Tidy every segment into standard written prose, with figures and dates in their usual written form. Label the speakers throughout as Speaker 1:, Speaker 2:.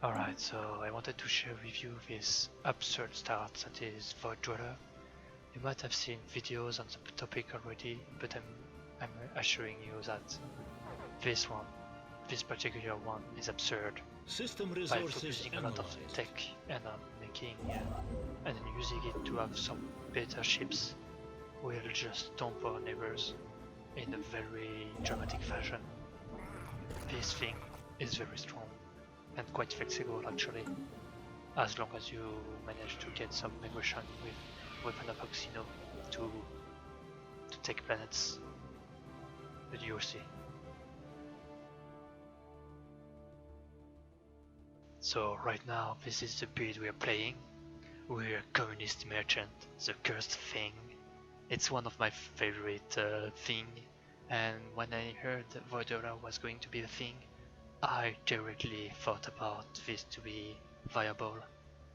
Speaker 1: Alright, so I wanted to share with you this absurd start that is HYDRA. You might have seen videos on the topic already, but I'm assuring you that this particular one is absurd.
Speaker 2: System
Speaker 1: By
Speaker 2: resources
Speaker 1: focusing a lot of
Speaker 2: analyzed.
Speaker 1: tech and on making and using it to have some better ships, we'll just stomp our neighbors in a very dramatic fashion. This thing is very strong and quite flexible actually, as long as you manage to get some aggression with weapon of Oxino to take planets, but you'll see. So right now this is the build we are playing. We're Communist Merchant, the cursed thing. It's one of my favorite thing, and when I heard that HYDRA was going to be the thing, I directly thought about this to be viable,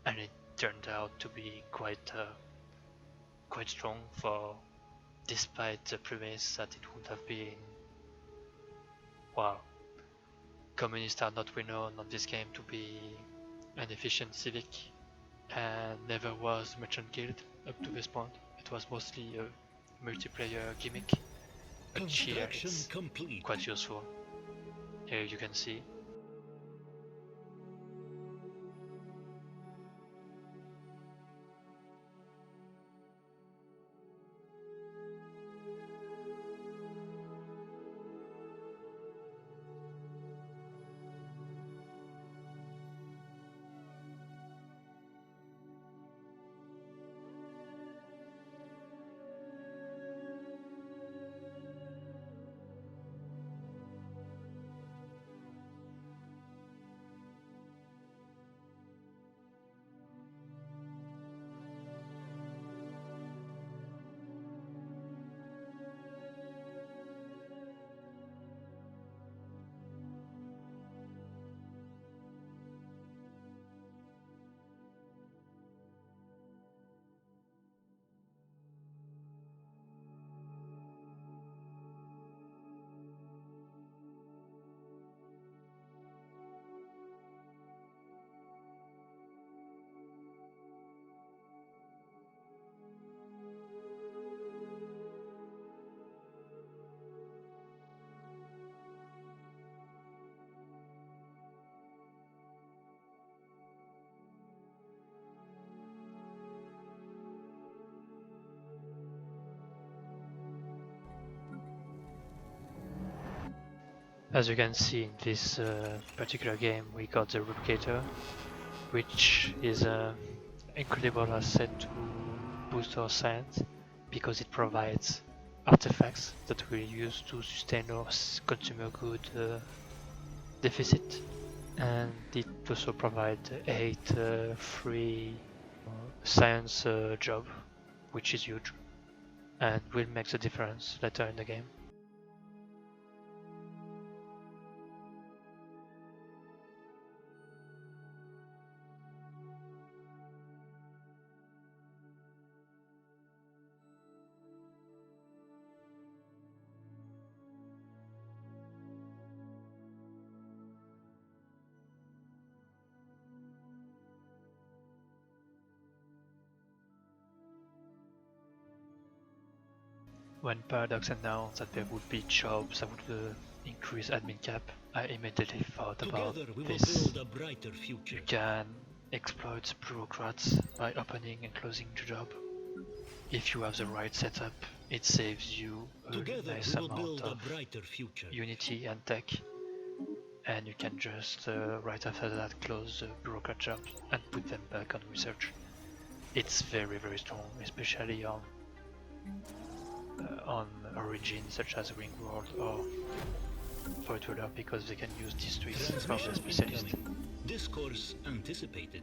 Speaker 1: and it turned out to be quite strong, for despite the premise that it would have been, well, communists are not renowned on this game to be an efficient civic, and never was Merchant Guild up to this point. It was mostly a multiplayer gimmick, but here it's
Speaker 2: complete.
Speaker 1: quite useful. Here you can see. As you can see in this particular game, we got the Replicator, which is an incredible asset to boost our science, because it provides artifacts that we use to sustain our consumer good deficit, and it also provides 8 free science job, which is huge and will make the difference later in the game. When Paradox announced that there would be jobs that would increase admin cap, I immediately thought about this. You can exploit bureaucrats by opening and closing the job. If you have the right setup, it saves you a nice amount of unity and tech, and you can just right after that close the bureaucrat jobs and put them back on research. It's very strong, especially on origins such as Ringworld or HYDRA, because they can use districts for their specialists.
Speaker 2: Discourse anticipated.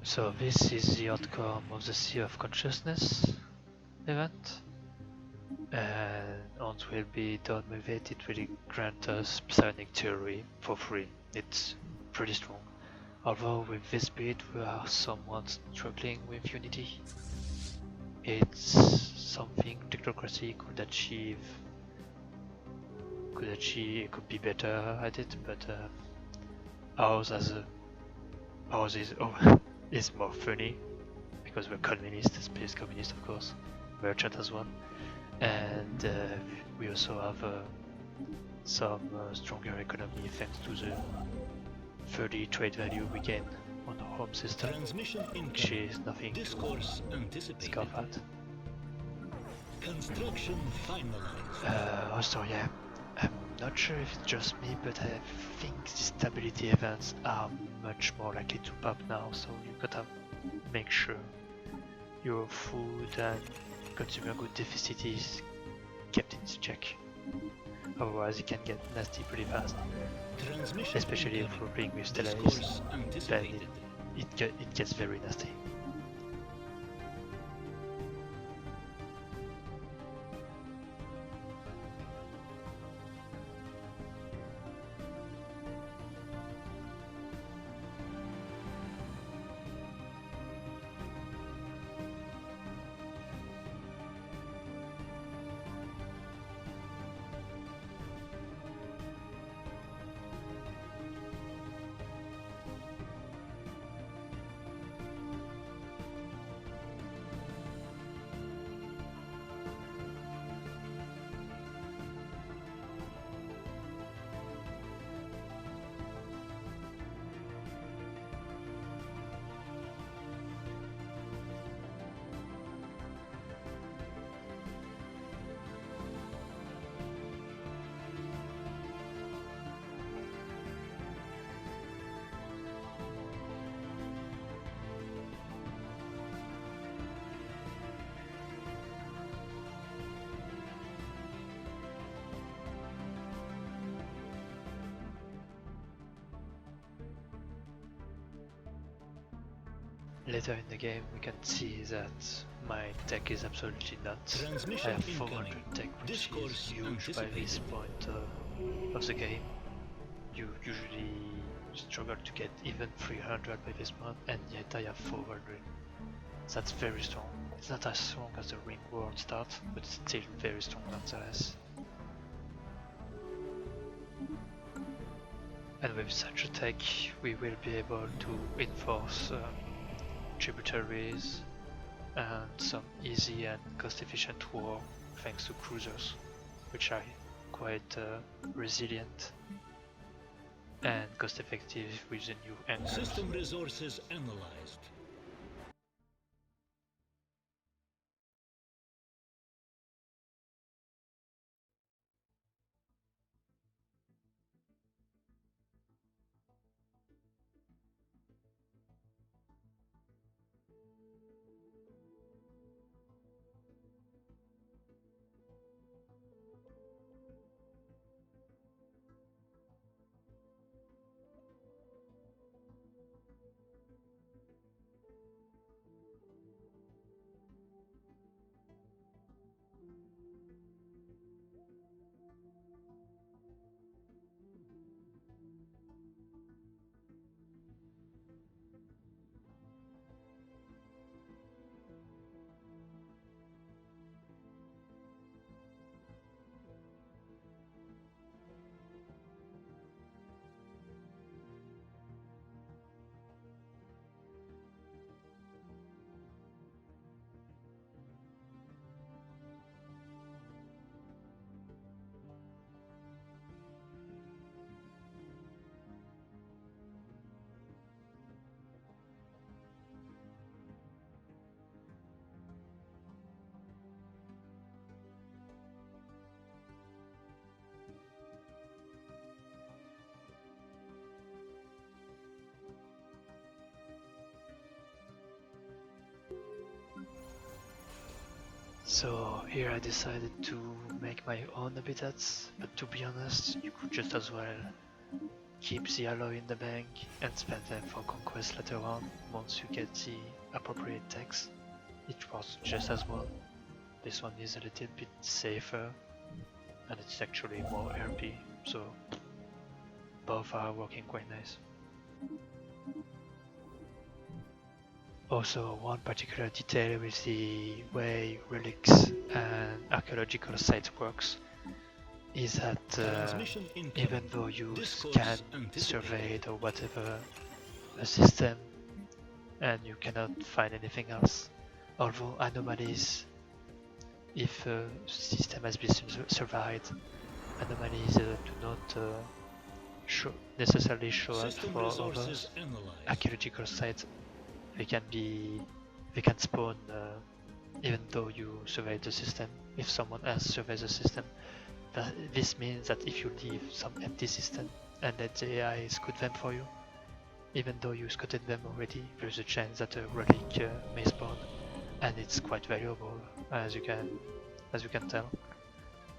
Speaker 1: So this is the outcome of the Sea of Consciousness event, and once we'll be done with it, it will grant us psionic theory for free. It's pretty strong. Although with this bit we are somewhat struggling with Unity. It's something technocracy could achieve. Could be better at it, but ours is more funny because we're communist, space communist of course, merchant as well, and we also have some stronger economy thanks to the 30 trade value we gain on the home system, which is nothing to scoff at.
Speaker 2: Construction finalized.
Speaker 1: Also, yeah, I'm not sure if it's just me, but I think stability events are much more likely to pop now, so you gotta make sure your food and consumer good deficit is kept in check. Otherwise it can get nasty pretty fast. Especially if we're playing with Stellaris, then it gets very nasty. Later in the game we can see that my tech is absolutely nuts. I have 400 tech, which is huge by this point of the game. You usually struggle to get even 300 by this point, and yet I have 400. That's very strong. It's not as strong as the Ring World start, but it's still very strong nonetheless. And with such a tech we will be able to enforce tributaries and some easy and cost-efficient war thanks to cruisers, which are quite resilient and cost-effective with the new anchors.
Speaker 2: System resources analyzed.
Speaker 1: So here I decided to make my own habitats, but to be honest, you could just as well keep the alloy in the bank and spend them for conquest later on once you get the appropriate techs. It works just as well. This one is a little bit safer and it's actually more RP, so both are working quite nice. Also, one particular detail with the way relics and archaeological sites works is that even though you scan, surveyed or whatever a system and you cannot find anything else, although anomalies, if a system has been surveyed, anomalies do not necessarily show up for other archaeological sites. They can spawn even though you survey the system. If someone else surveys the system, this means that if you leave some empty system and let the AI scout them for you, even though you scouted them already, there's a chance that a relic may spawn, and it's quite valuable, as you can tell.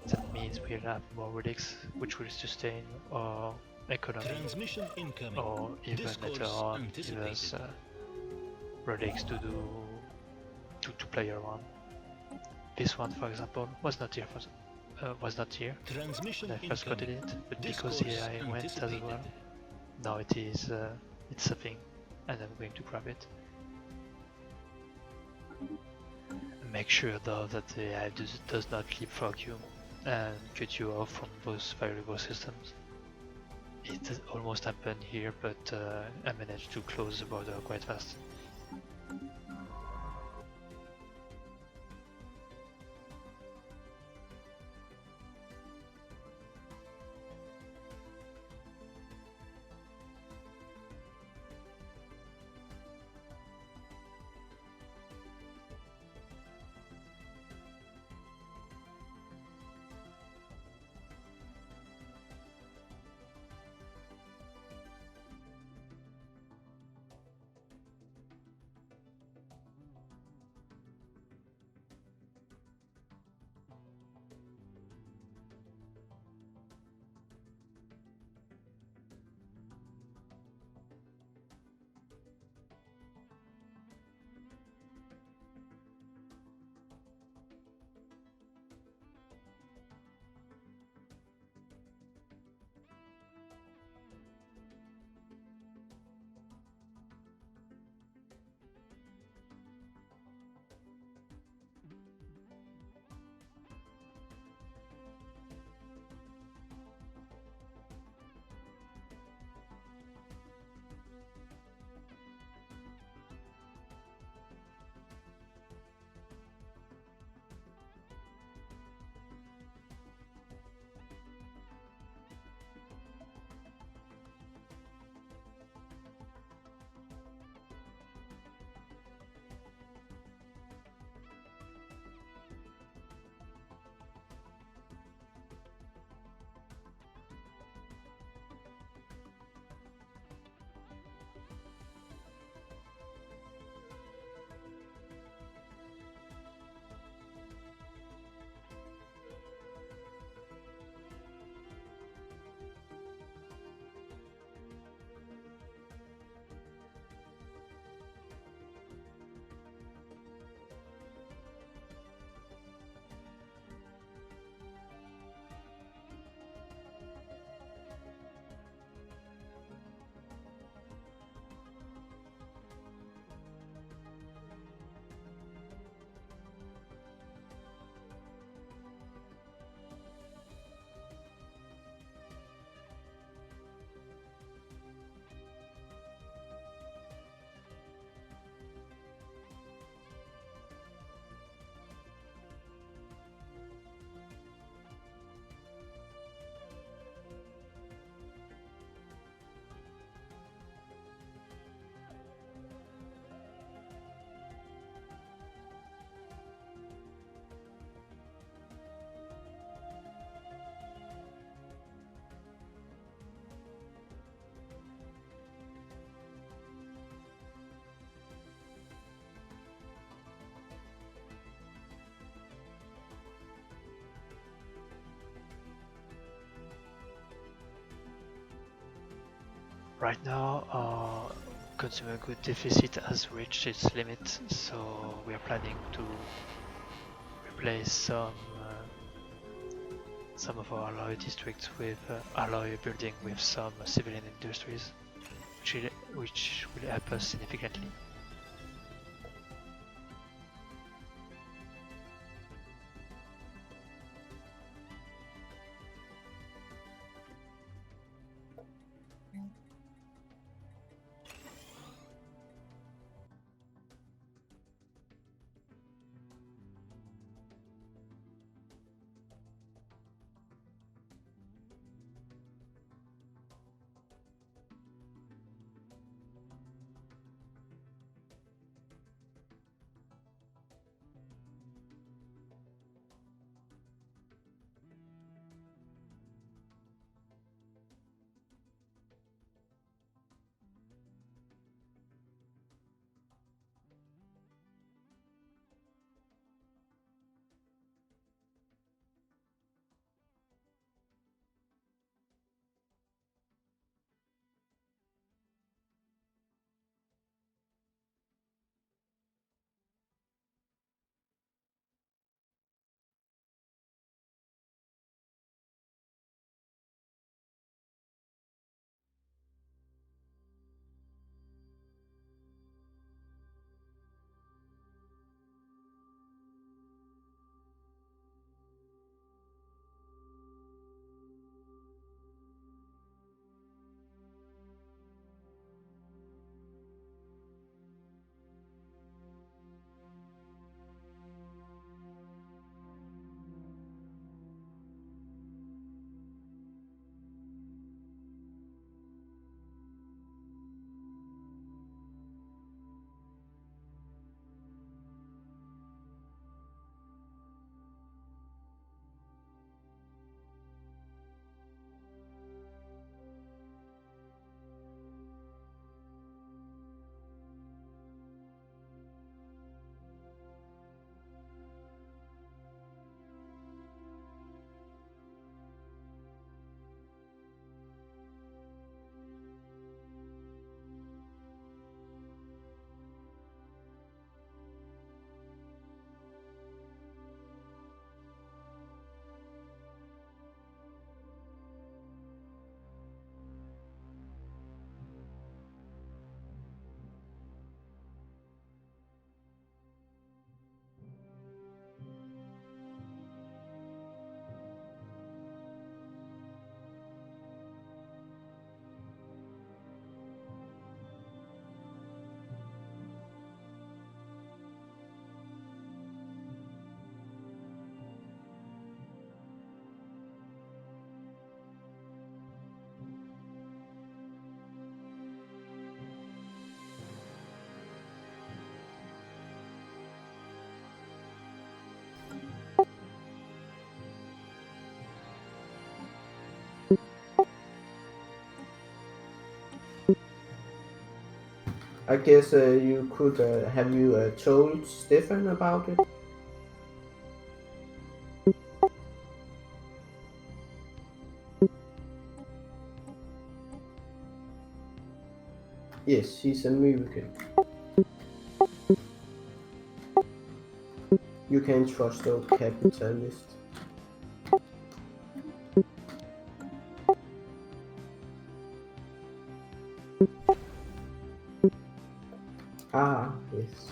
Speaker 1: That means we'll have more relics, which will sustain our economy, or even later on give us relics to play around. This one, for example, was not here when I first got it, but because the AI went as well, now it is it's a thing, and I'm going to grab it. Make sure though that the AI does not leapfrog you and cut you off from those valuable systems. It almost happened here, but I managed to close the border quite fast. Right now, our consumer good deficit has reached its limit, so we are planning to replace some of our alloy districts with alloy building with some civilian industries, which will help us significantly.
Speaker 3: I guess you could have you told Stefan about it? Yes, he's American. You can trust those capitalists. Ah, yes.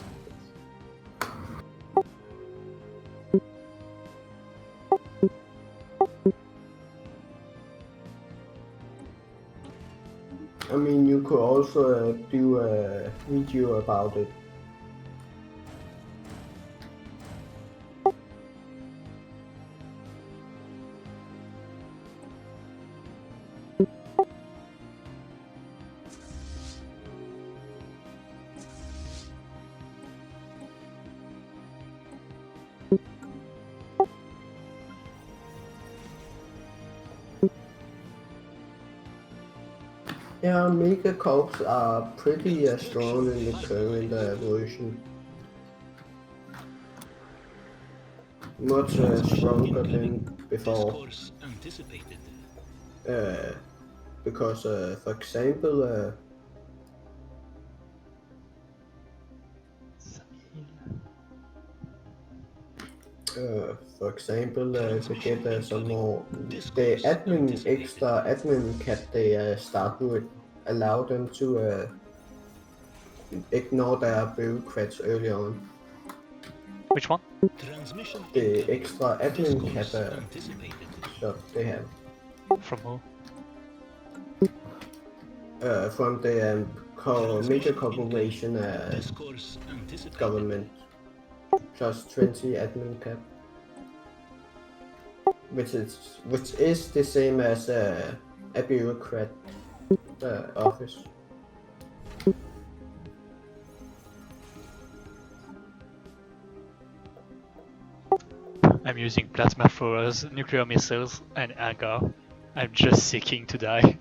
Speaker 3: I mean, you could also do a video about it. Yeah, mega corps are pretty strong in the current version. Much stronger than before.
Speaker 2: Discourse anticipated.
Speaker 3: Uh, because, for example, to get some more, the extra admin cap they start with allow them to ignore their bureaucrats early on.
Speaker 1: Which one?
Speaker 3: The extra admin cap stuff they have.
Speaker 1: From who?
Speaker 3: From the major corporation government, plus 20 admin cap, which is the same as a bureaucrat office.
Speaker 1: I'm using plasma throwers, nuclear missiles, and anger. I'm just seeking to die.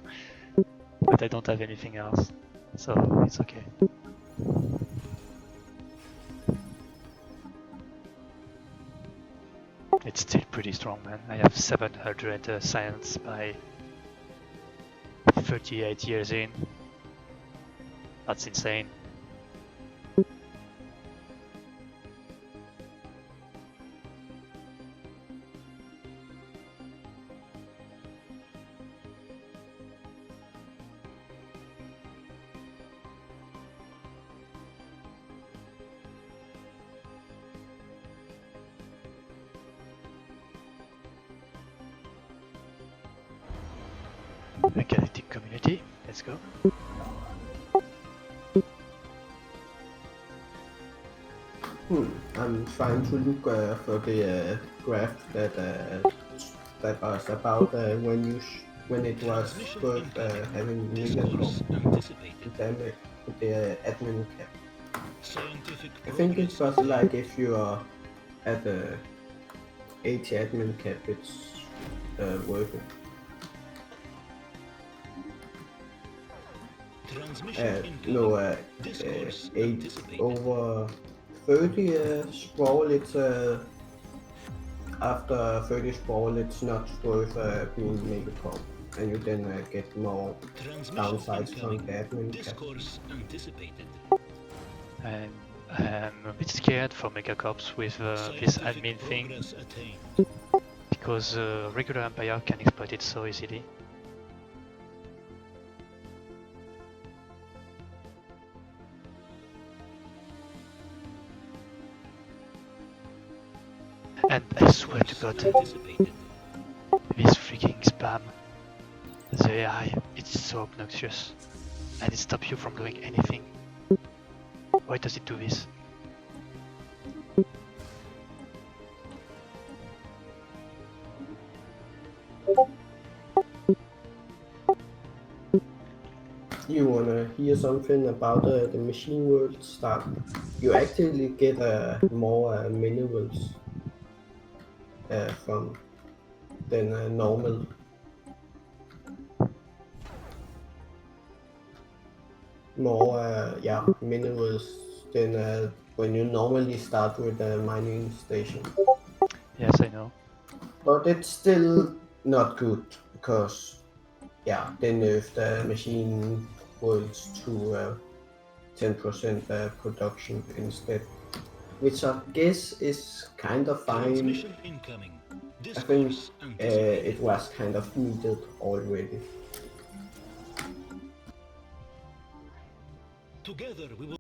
Speaker 1: But I don't have anything else. So it's okay. It's still pretty strong, man. I have 700 science by 38 years in. That's insane. Galactic community, let's go.
Speaker 3: I'm trying to look for the graph that was about when it was first having million damage with the admin cap. I think it was like if you are at 80 admin cap, it's worth it. No, 8 over 30 sprawl, it's after 30 sprawl, it's not worth being mega comp, and you then get more downsides from the admin cap.
Speaker 1: I'm a bit scared for Mega Corps with this admin thing, because regular Empire can exploit it so easily. And I swear to God, this freaking spam, the AI, it's so obnoxious, and it stops you from doing anything. Why does it do this?
Speaker 3: You wanna hear something about the machine world start? You actually get more minerals from than normal. More minerals than when you normally start with a mining station.
Speaker 1: Yes, I know.
Speaker 3: But it's still not good because they nerfed the machine worlds to 10% production instead, which I guess is kind of fine. I think it was kind of needed already.
Speaker 2: Together we will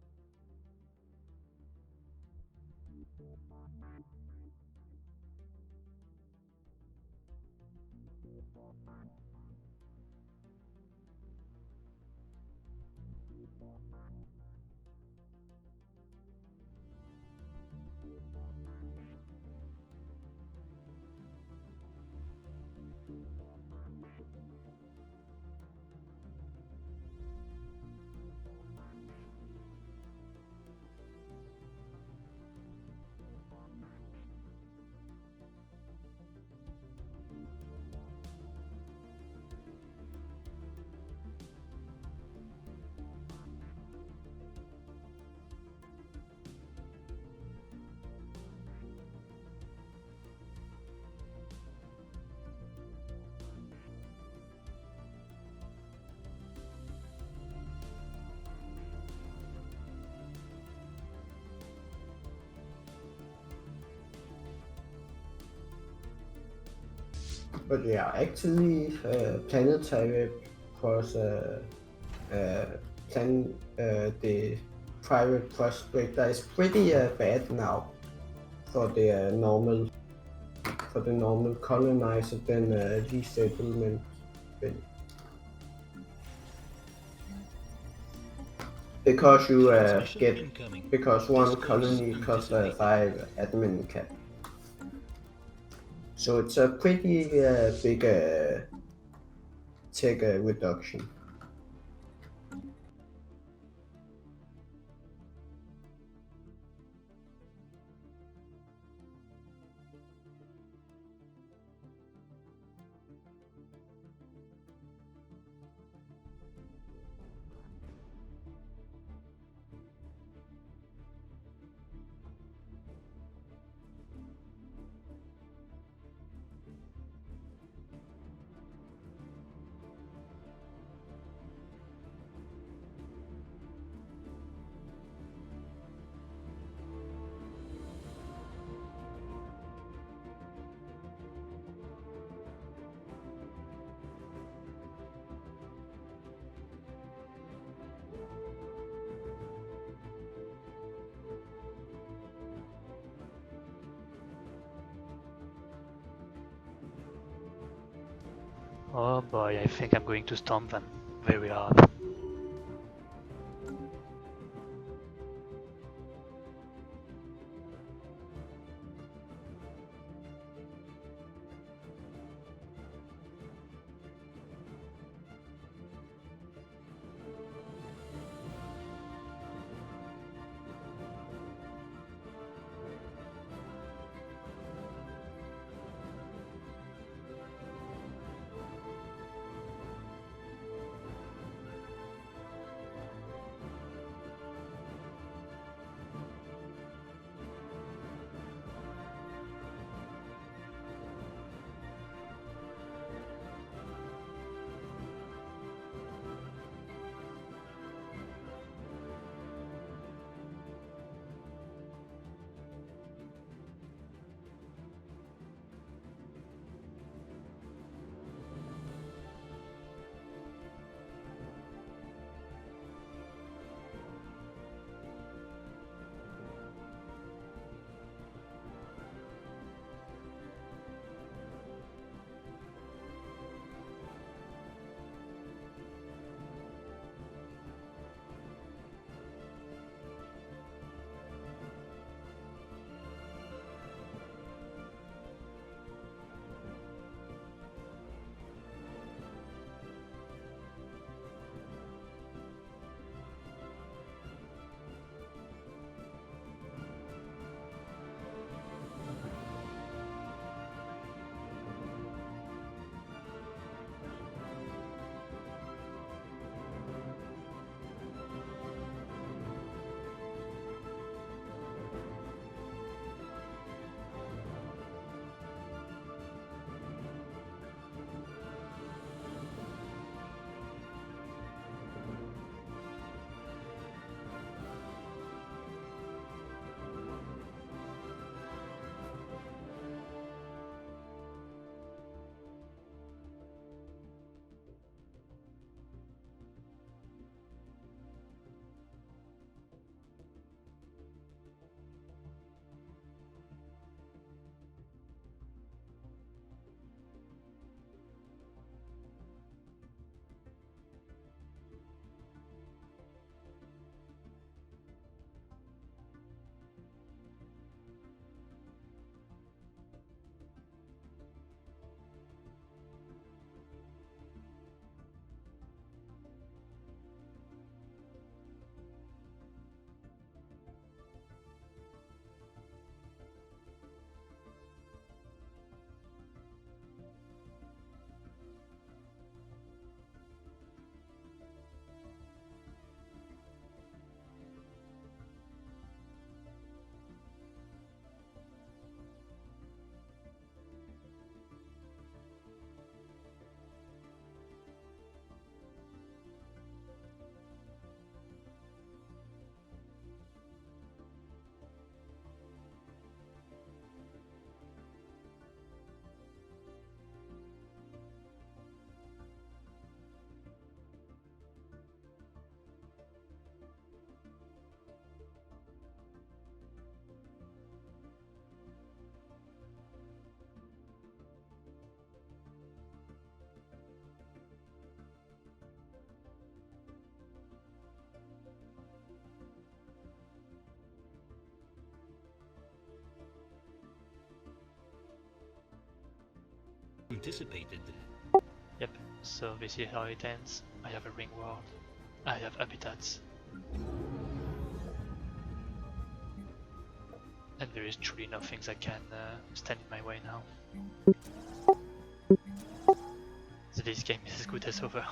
Speaker 3: But yeah, actually, planetary cross plan the private prospector is pretty bad now for the normal colonizer than resettlement. Because you get because one colony costs 5 admin cap. So it's a pretty big tech reduction.
Speaker 1: Oh boy, I think I'm going to stomp them very hard.
Speaker 2: anticipated.
Speaker 1: Yep, so this is how it ends. I have a ring world. I have habitats. And there is truly nothing that can stand in my way now. So this game is as good as over.